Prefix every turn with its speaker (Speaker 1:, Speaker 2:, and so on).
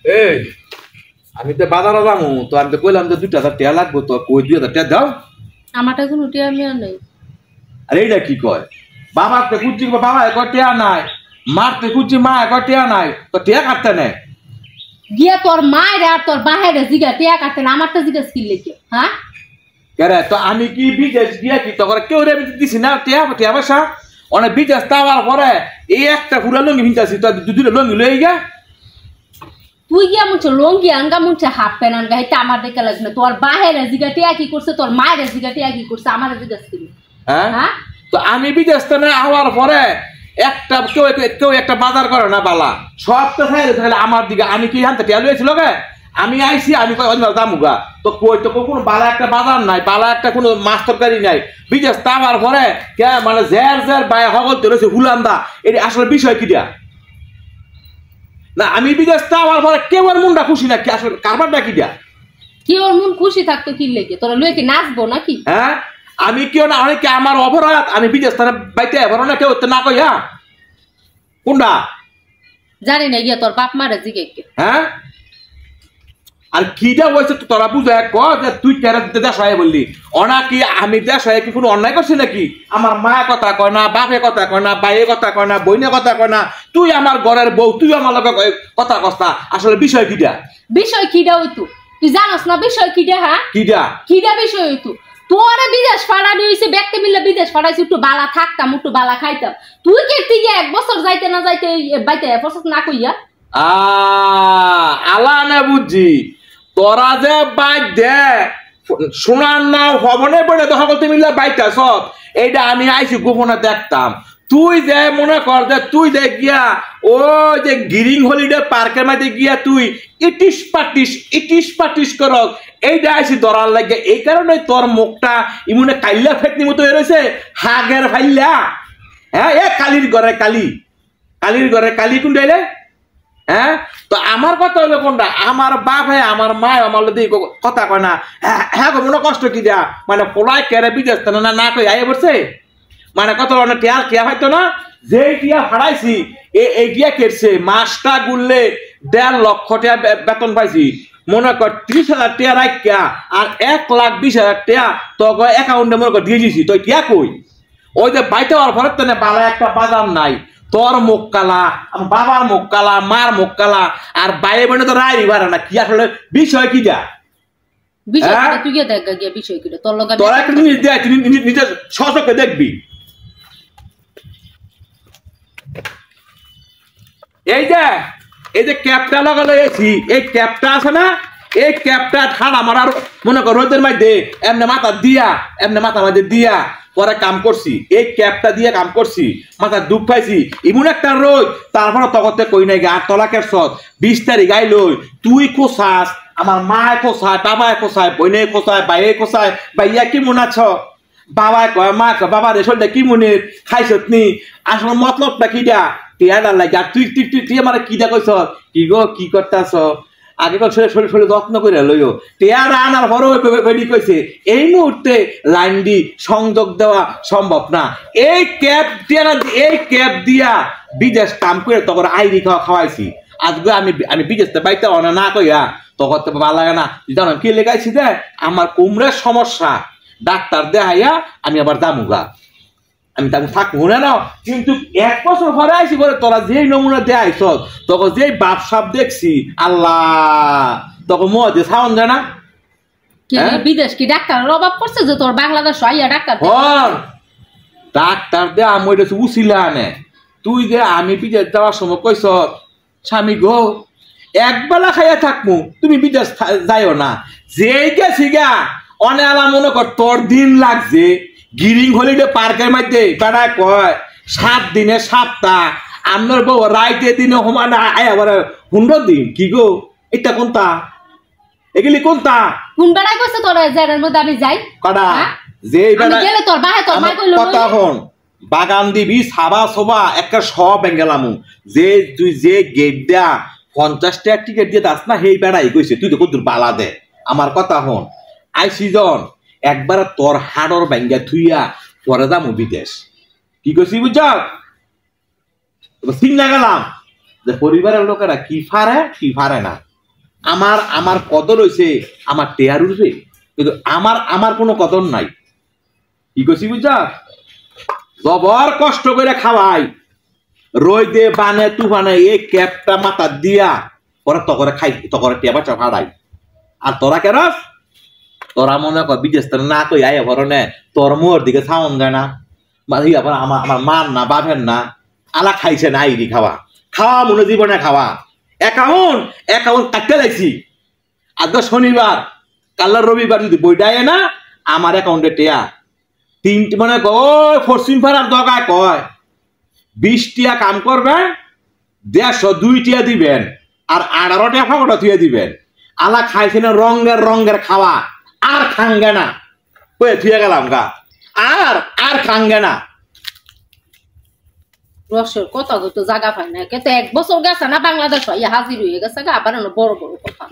Speaker 1: এই আমি তো বাজারে যাবো, তো আমি তো কইলাম যে 2,000 টাকা লাগবে, তো কই 2,000 টাকা দাও।
Speaker 2: আমারটা কোনো টিয়া মিয়া নেই।
Speaker 1: আরে এইটা কি কয়? বাবাকে খুঁজছি, বাবা একবার টিয়া নাই, মারতে খুঁজছি, মা একবার টিয়া নাই, তো টিয়া কাটতে নেই
Speaker 2: গিয়া তোর মায়ের আর তোর বাহের জিগা টিয়া কাটতে না, আমারটা জিগা স্কিল লেগে। হ্যাঁ
Speaker 1: কেরে? তো আমি কি বিদেশ গিয়া কি তখন কেউ রে দিছি না টিয়া টিয়া পয়সা? অনেক বিদেশ যাওয়ার পরে এই একটা পুরা লঙ্গি ভিনতাছি, তো দুটো লঙ্গি লয়ে গিয়া
Speaker 2: তুই গিয়া মুছে লঙ্গি আনগা মুছে হাফ প্যান্ট আনগা, এটা আমার দেখে লাগবে না। তোর বাহের জিগা টিয়া কি করছে, তোর মায়ের জিগা টিয়া কি করছে, আমার জিগা স্কিল।
Speaker 1: হ্যাঁ, তো আমি বিদেশ থেকে আওয়ার পরে একটা কেউ একটা বাজার করে না বালা, সব তো তাহলে আমার দিকে আমি কি হানতে টিয়া লইছিল গে? আমি আইছি, আমি কই অন্য দামুগা, তো কই তো কোনো বালা একটা বাজার নাই, বালা একটা কোনো মাছ তরকারি নাই। বিদেশ তাওয়ার পরে কে মানে জের বাই হগল তুলেছে হুলান্দা, এটি আসলে বিষয় কি দিয়া না? আমি বিদেশ তাওয়ার পরে কেউ আর মনটা খুশি না, কি আসলে কারবারটা কি দিয়া?
Speaker 2: কি ওর মন খুশি থাকতো কি লেগে? তোরা লয়ে কি নাচবো নাকি?
Speaker 1: হ্যাঁ, আমি কেউ না, অনেকে আমার অপরাধ, আমি বিদেশ স্থানে বাইতে এবার না কেউ না কইয়া কোনটা
Speaker 2: জানি না, গিয়া তোর বাপ মারে জিগে।
Speaker 1: হ্যাঁ, আর কিটা হয়েছে তোরা বুঝে ক যে তুই কেন দেশ হয় বললি? অনা কি আমি দেশ হয় কি কোনো অন্যায় করছি নাকি? আমার মায়ের কথা কয় না, বাপের কথা কয় না, বাইয়ের কথা কয় না, বইনের কথা কয় না, তুই আমার ঘরের বউ, তুই আমার লগে কথা কস্তা, আসলে বিষয় কিটা?
Speaker 2: বিষয় কিডা হইতো তুই জানোস না? বিষয় কিডা? হ্যাঁ
Speaker 1: কিটা
Speaker 2: কিডা বিষয় হইতো? তোরে বিদেশ ফাড়ানি হইছে, ব্যক্তি মিললে বিদেশ ফাড়াইছি, একটু বালা থাকতাম, একটু বালা খাইতাম। তুই কে তুই 1 বছর যাইতে না যাইতে বাইতে প্রসেস না কইয়া
Speaker 1: আলা না বুঝছি তোরা যে বাইক দে শোনার না হবনে বলে তো সকল তুমি বাইকটা সব এইটা আমি আইছি গোপনে দেখতাম। তুই যে মনে কর যে তুই যে গিয়া ও যে গিরিং হলিডে পার্কের মধ্যে গিয়া তুই ইটিস পাটিস কর, এইটা আইছি ধরার লাগে। এই কারণে তোর মুখটা ইমনে কাইল্লা ফেটনি মতো রয়েছে, হাগের ফাইল্লা। হ্যাঁ, এ কালির ঘরে কালি কোন ডাইলে? হ্যাঁ, তো আমার কথা হলো কোনটা? আমার বাপ হ্যাঁ আমার মা আমার কথা কয় না। হ্যাঁ গো, মনে কষ্ট কি দেয়া মানে পোলায় কেড়ে বিদেশ না না কই আইয়ে পড়ছে, মানে কত টিয়ার টিয়া হয়তো না, যে টিয়া হারাইছি এই টিয়া কেটছে, মাসটা গুললে 1.5 লক্ষ টাকা বেতন পাইছি। মনে কর 30,000 টাকা রাখিয়া আর 1,20,000 টাকা তো অ্যাকাউন্টে মনে কর দিয়ে দিছি, তো টিয়া কই? ওই যে বাইতে হওয়ার পরে তো বালা একটা বাজার নাই, তোর মুখ কালা, বাবার মুখ কালা, মার মুখ কালা, আর বাইরে বোনে তো রাই বাড়ে না। কি আসলে বিষয় কি যা
Speaker 2: তুই গিয়ে দেখ গিয়া বিষয় কিটা তোর লগে
Speaker 1: তোরা একটা জিনিস দেখ, তুই নিজের সচক্ষে দেখবি। এই যে ক্যাপটা লাগালো এসি, এই ক্যাপটা আছে না, এই ক্যাপটা ঠান্ডা মারার মনে কর রোদের মধ্যে এমনি মাথা মধ্যে দিয়া পরে কাম করছি, এই ক্যাপটা দিয়ে কাম করছি, মাথা দুঃখ পাইছি এমন একটা রোদ। তারপরে তগতে কই নাই গা তলাকের সৎ 20 তারিখ আইলই তুই খোসাস, আমার মায় খোসায়, বাবায় খোসায়, বইনে খোসায়, বাইয়ে খোসায়, ভাইয়া কি মনে আছ? বাবায় কয়, মা কয়, বাবা রেশনটা কি মনে খাইছত নি? আসলে মতলবটা কিটা টিয়াটা লাগে। আর তুই তুই তুই তুই আমার কিটা কইছ? কি গো কি করতেছ? আগে কল শরীর যত্ন করে লইও, টেয়ারা আনার পরেও বেডি কইছে এই মুহূর্তে লাইন দি সংযোগ দেওয়া সম্ভব না। এই ক্যাব দিয়া বিদেশ কাম করে তখন আইরি খাওয়াইছি। আজকে আমি বিদেশে বাইতে অনা না কইয়া তখন তো ভালো লাগে না। জানো কি লেগাইছি যে আমার কোমরের সমস্যা, ডাক্তার দেখাইয়া আমি আবার দামুগা, আমি তাকে থাকবো না। কিন্তু 1 বছর পরে আইসি বলে তোরা যেই নমুনা দেয়াইছ, তখন যেই বাপ সাপ দেখছি আল্লাহ, তখন মধ্যে সাউন্ড দেয় না।
Speaker 2: বিদেশ কি ডাক্তারের অভাব পড়ছে যে তোর বাংলাদেশ আইয়া
Speaker 1: ডাক্তার দে আমি উচিলা আনে। তুই যে আমি বিদেশ যাওয়ার সময় কইস স্বামী গো একবেলা খাইয়া থাকবো, তুমি বিদেশ যাইও না। যেই গেছি গা অনে আলা মনে কর তোর দিন লাগছে গিরিং হলিডে পার্কের মধ্যে বেড়ায় কয় 7 দিনে 7টা, আপনার বউ রাইতে দিনে সমানে আবার 15 দিন। কি গো এটা কোনটা? এগুলি কোনটা?
Speaker 2: কোন বেড়ায় কইছে তোর জেরের মধ্যে আমি যাই
Speaker 1: কটা? যে
Speaker 2: আমি গেলে তোর বাহে তোর মা কইলো
Speaker 1: কথা হন, বাগান দিবি সাবা সোবা একটা সব বেঙ্গেলামু। যে তুই যে গেট দেয়া 50 টাকা টিকিট দিয়ে দাস না, সেই বেড়াই কইছে তুই তো কত বালা দে। আমার কথা হন, আই সিজন একবার তোর হাড়র ব্যাঙ্গা থুইয়া পরে যাবো বিদেশ। কি করছি বুঝছ? চিন্তা গেলাম যে পরিবারের লোকেরা কি ফারে না। আমার আমার কদর হইছে আমার টেয়ার উঠবে, কিন্তু আমার আমার কোনো কদর নাই। কি করছি বুঝছা, জবর কষ্ট করে খাওয়াই, রোদে বানে তুফানে এই ক্যাপটা মাথা দিয়া ওরা তকরে খাই, তকরে টিয়া বাচ্চা ভাড়াই। আর তোরা কেরস, তোরা মনে কর বিদেশ না কই আয় ভরনে তোর মোর দিকে ছাউন যায় না, আমার আমার মান না বাঁধেন না, আলা খাইছে না আইডি খাওয়া খাওয়া মনে জীবনে খাওয়া। অ্যাকাউন্ট অ্যাকাউন্ট কাটতে লাগছি, আজকে শনিবার কালার রবিবার যদি বইটা আয় না আমার অ্যাকাউন্টে টেয়া তিনটি মানে ওই পশ্চিম পাড়ার দগায় কয় 20 টিয়া কাম করবেন 150 টিয়া দিবেন আর 18 টাকা ফাঁকটা থুয়ে দিবেন। আলা খাইছে না রঙের রঙের খাওয়া, আর খাঙ্গে না ওই থুয়ে গেলাম গা, আর আর খাঙ্গে না।
Speaker 2: রসের কথা তো জায়গা পাই না, কিন্তু 1 বছর গেছে না বাংলাদেশ হাজির হয়ে গেছে গা, আবার বড় বড় কথা।